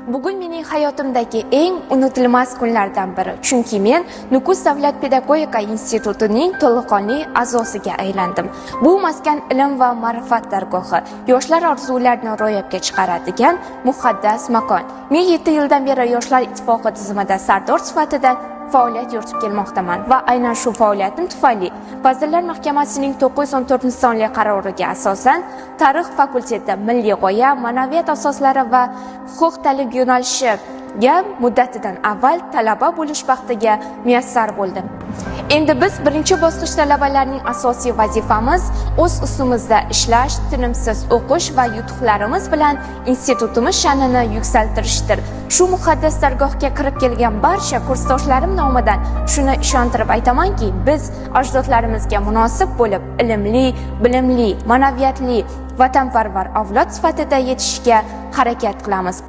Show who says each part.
Speaker 1: Bugun mening hayotimdagi eng unutilmas kunlardan biri, chunki men Nukus davlat pedagogika institutining to'laqonli a'zosiga aylandim. Bu maskan ilm va ma'rifat dargohi, yoshlar orzularini ro'yobga chiqaradigan muqaddas makon. Men 7 yildan beri Yoshlar ittifoqi tizimida sardor sifatida faoliyat yuritib kelmoqdaman va aynan shu faoliyatim tufayli Vazirlar Mahkamasining 914-sonli qaroriga asosan Tarix fakulteti milliy g'oya, ma'naviyat asoslari va huquq ta'lim yo'nalishiga muddatidan avval talaba bo'lish baxtiga muyassar bo'ldim. Endi biz birinchi bosqich talabalarining asosiy vazifamiz o'z ustimizda ishlash, tinimsiz o'qish va yutuqlarimiz bilan institutimiz sha'nini yuksaltirishdir. Shu muqaddas dargohga kirib kelgan barcha kursdoshlarim nomidan shuni ishontirib aytamanki, biz ajdodlarimizga munosib bo'lib, ilmli, bilimli, ma'naviyatli, vatanparvar avlod sifatida yetishishga harakat qilamiz.